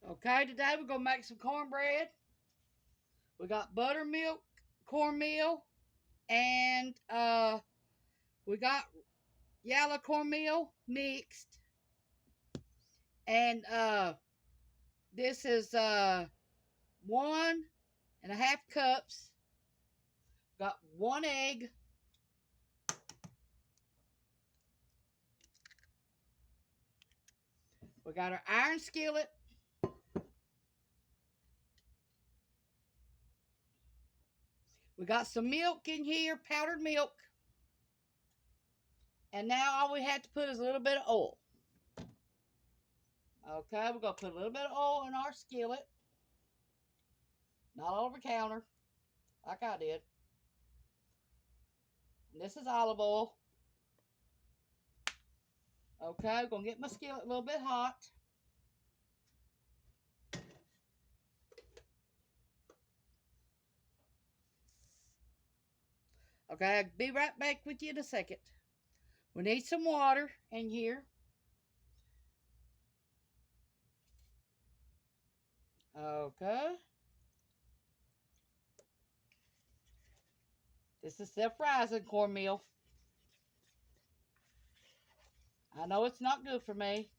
Okay, today we're going to make some cornbread. We got buttermilk, cornmeal, and we got yellow cornmeal mixed. And this is 1.5 cups. Got 1 egg. We got our iron skillet. We got some milk in here, powdered milk. And now all we have to put is a little bit of oil. Okay, we're going to put a little bit of oil in our skillet. Not all over the counter, like I did. And this is olive oil. Okay, I'm going to get my skillet a little bit hot. Okay, I'll be right back with you in a second. We need some water in here. Okay. This is self-rising cornmeal. I know it's not good for me,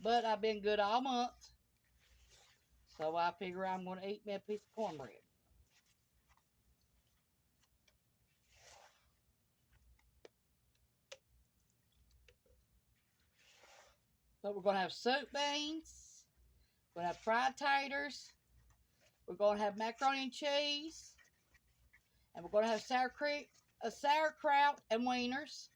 but I've been good all month. So I figure I'm going to eat me a piece of cornbread. So we're going to have soup beans. We're going to have fried taters. We're going to have macaroni and cheese. And we're going to have sauerkraut and wieners.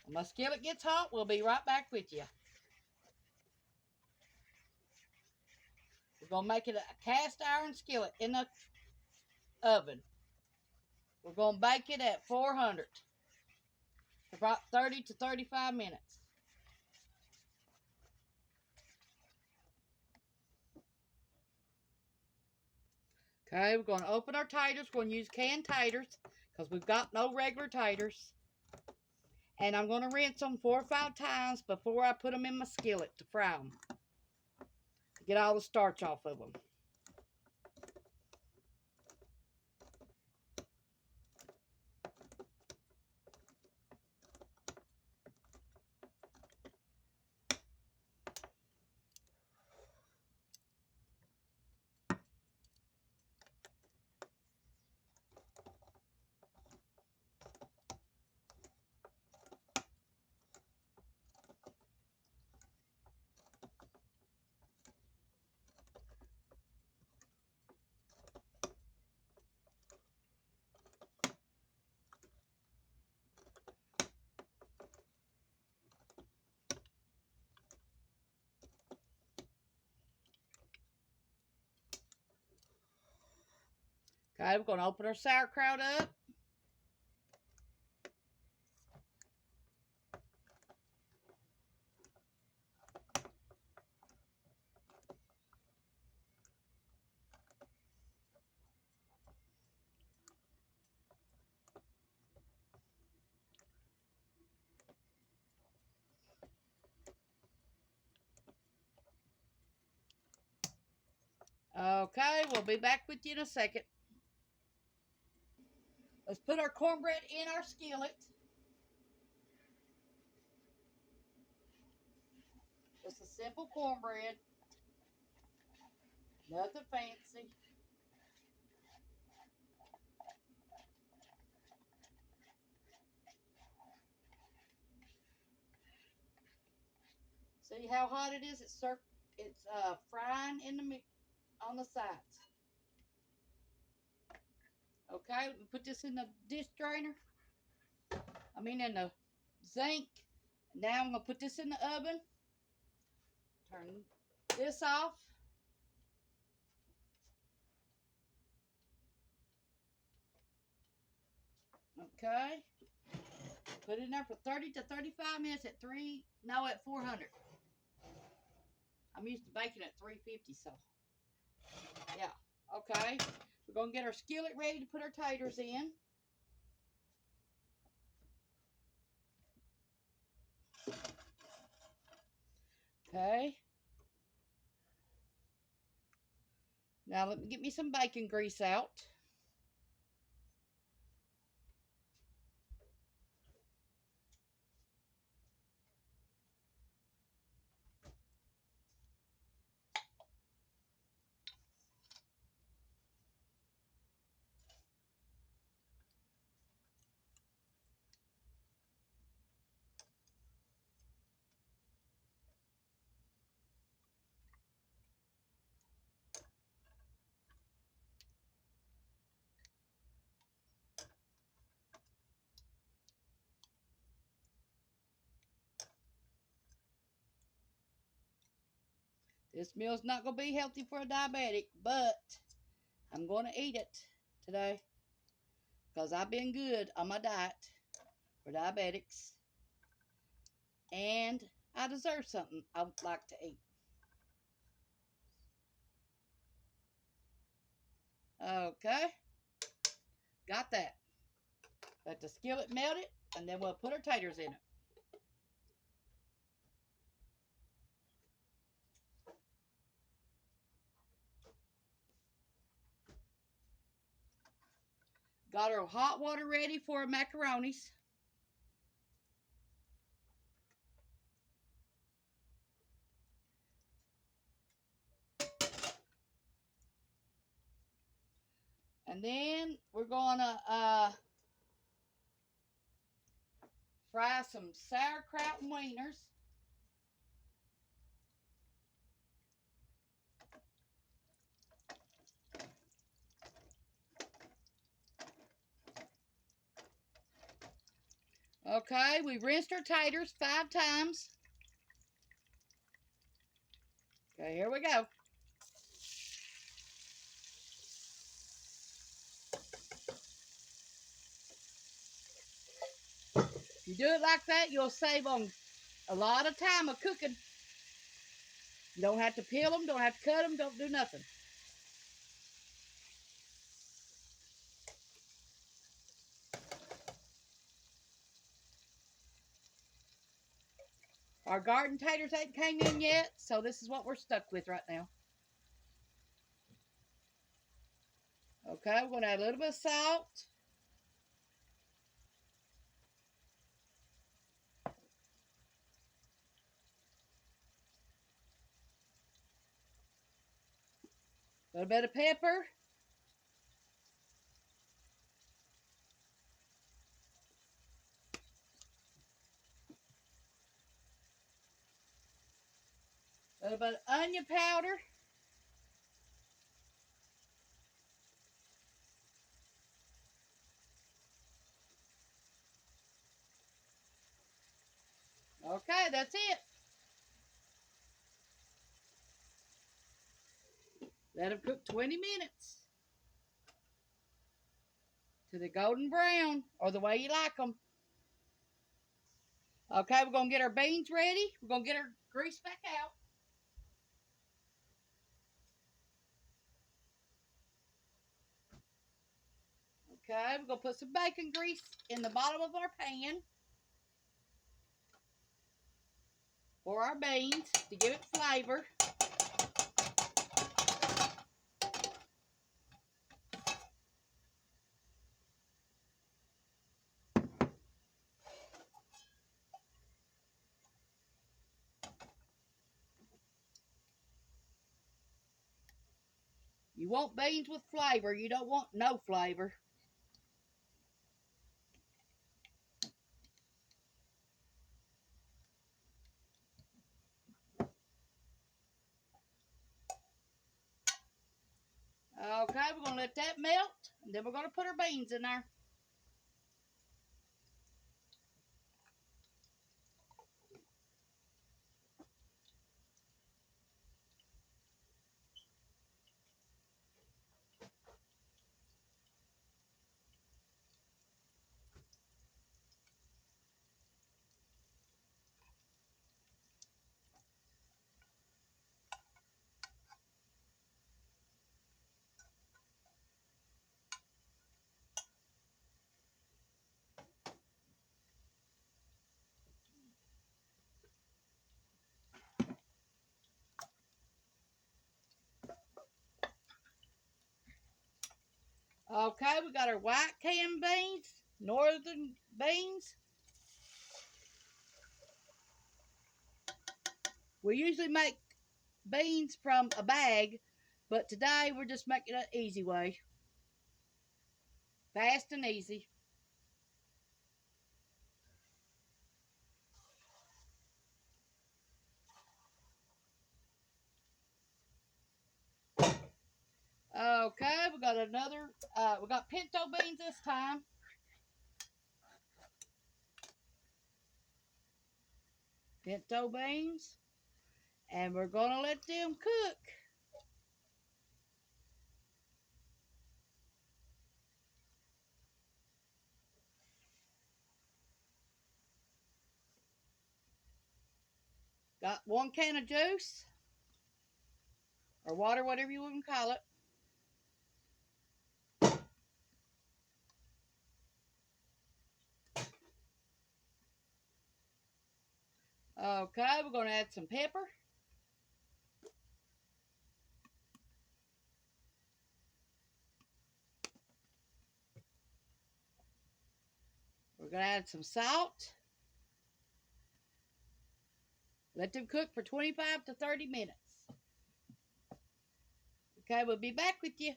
When my skillet gets hot, we'll be right back with you. We're going to make it a cast iron skillet in the oven. We're going to bake it at 400 for about 30 to 35 minutes. Okay, we're going to open our taters. We're going to use canned taters because we've got no regular taters. And I'm going to rinse them 4 or 5 times before I put them in my skillet to fry them. Get all the starch off of them. Okay, we're going to open our sauerkraut up. Okay, we'll be back with you in a second. Let's put our cornbread in our skillet. It's a simple cornbread. Nothing fancy. See how hot it is? It's frying in the on the sides. Okay, we put this in the dish drainer. In the zinc. Now I'm gonna put this in the oven. Turn this off. Okay. Put it in there for 30 to 35 minutes at 400. I'm used to baking at 350, so yeah. Okay, we're gonna get our skillet ready to put our taters in. Okay. Now let me get me some bacon grease out. This meal's not gonna be healthy for a diabetic, but I'm gonna eat it today because I've been good on my diet for diabetics, and I deserve something I would like to eat. Okay, got that. Let the skillet melt it, and then we'll put our taters in it. Got our hot water ready for our macaronis. And then we're gonna fry some sauerkraut and wieners. Okay, we rinsed our taters 5 times. Okay, here we go. If you do it like that, you'll save on a lot of time of cooking. You don't have to peel them, don't have to cut them, don't do nothing. Our garden taters ain't came in yet, so this is what we're stuck with right now. Okay, we're going to add a little bit of salt. A little bit of pepper. A little bit of onion powder. Okay, that's it. Let them cook 20 minutes to the golden brown, or the way you like them. Okay, we're going to get our beans ready. We're going to get our grease back out. Okay, we're going to put some bacon grease in the bottom of our pan for our beans to give it flavor. You want beans with flavor. You don't want no flavor. Okay, we're going to let that melt, and then we're going to put our beans in there. Okay, we got our white canned beans, northern beans. We usually make beans from a bag, but today we're just making it an easy way. Fast and easy. Okay, we got another, we got pinto beans this time. Pinto beans. And we're going to let them cook. Got 1 can of juice. Or water, whatever you want to call it. Okay, we're going to add some pepper. We're going to add some salt. Let them cook for 25 to 30 minutes. Okay, we'll be back with you.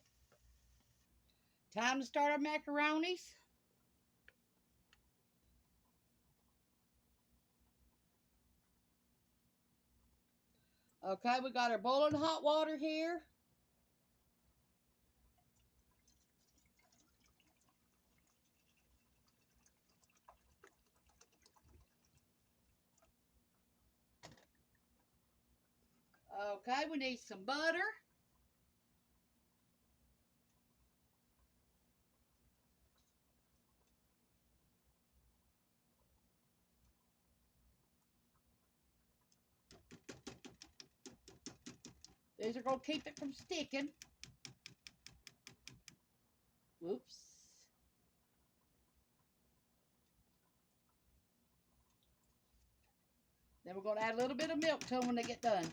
Time to start our macaronis. Okay, we got our boiling hot water here. Okay, we need some butter. These are going to keep it from sticking. Whoops. Then we're going to add a little bit of milk to them when they get done.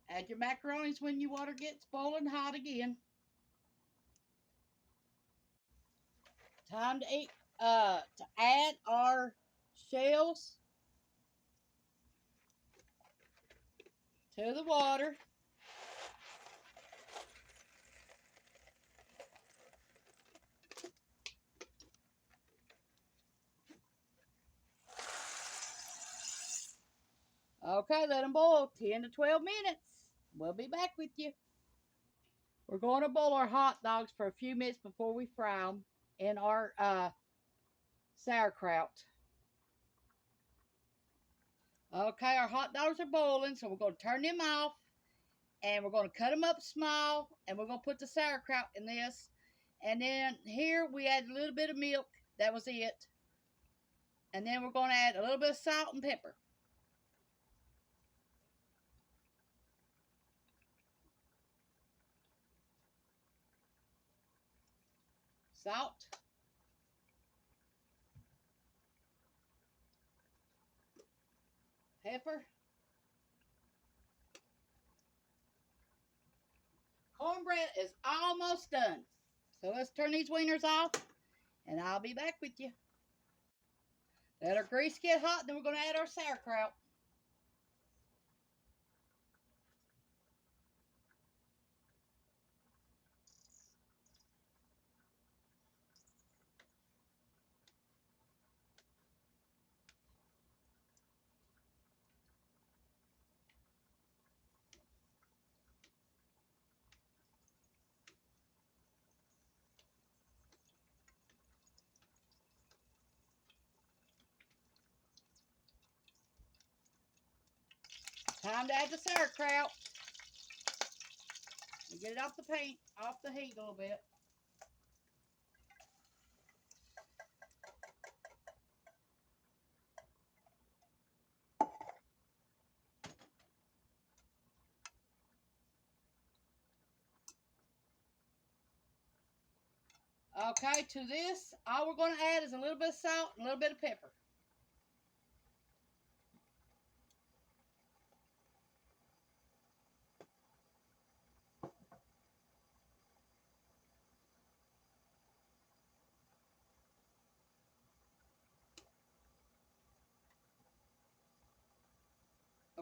Add your macaronis when your water gets boiling hot again. Time to add our shells to the water. Okay, let them boil 10 to 12 minutes. We'll be back with you. We're going to boil our hot dogs for a few minutes before we fry them in our sauerkraut. Okay, our hot dogs are boiling, so we're going to turn them off. And we're going to cut them up small. And we're going to put the sauerkraut in this. And then here we add a little bit of milk. That was it. And then we're going to add a little bit of salt and pepper. Salt. Pepper. Cornbread is almost done. So let's turn these wieners off. And I'll be back with you. Let our grease get hot. Then we're going to add our sauerkraut. Time to add the sauerkraut. And get it off the heat a little bit. Okay, to this, all we're going to add is a little bit of salt and a little bit of pepper.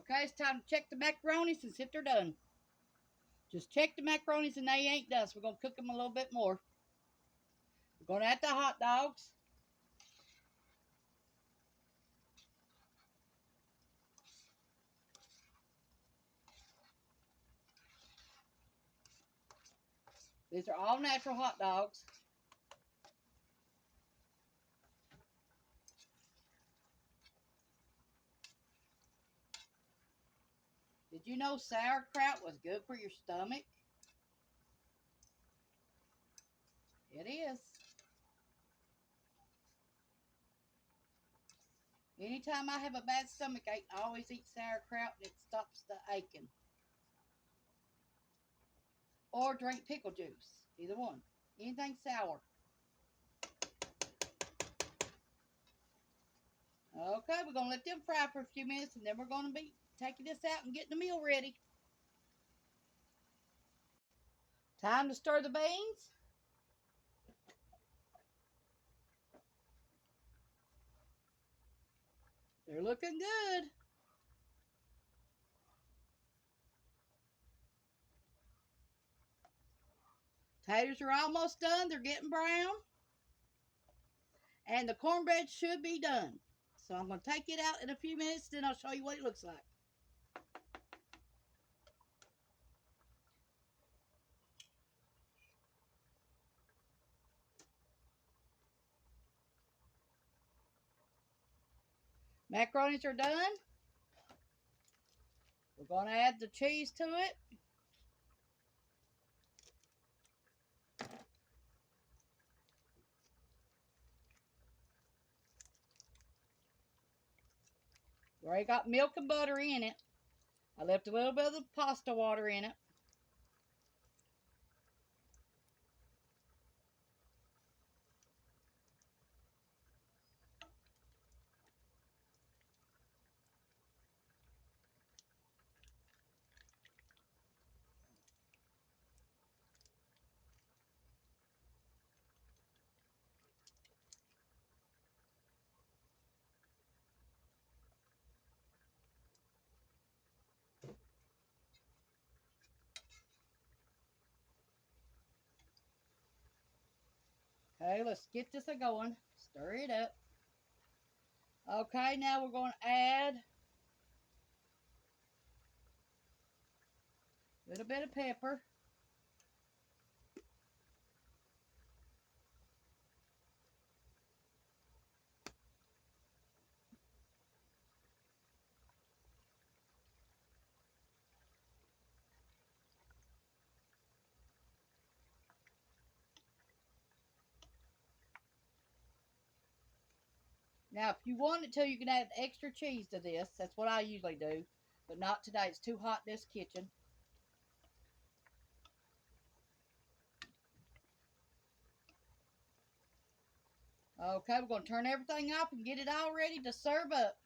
Okay, it's time to check the macaronis and see if they're done. Just check the macaronis and they ain't done, so we're going to cook them a little bit more. We're going to add the hot dogs. These are all natural hot dogs. Did you know sauerkraut was good for your stomach? It is. Anytime I have a bad stomach ache, I always eat sauerkraut and it stops the aching. Or drink pickle juice. Either one. Anything sour. Okay, we're going to let them fry for a few minutes and then we're going to be taking this out and getting the meal ready. Time to stir the beans. They're looking good. Taters are almost done. They're getting brown. And the cornbread should be done. So I'm going to take it out in a few minutes, then I'll show you what it looks like. Macaronis are done. We're going to add the cheese to it. We already got milk and butter in it. I left a little bit of the pasta water in it. Okay, let's get this going. Stir it up. Okay, now we're going to add a little bit of pepper. Now, if you wanted to, you can add extra cheese to this. That's what I usually do. But not today. It's too hot in this kitchen. Okay, we're going to turn everything off and get it all ready to serve up.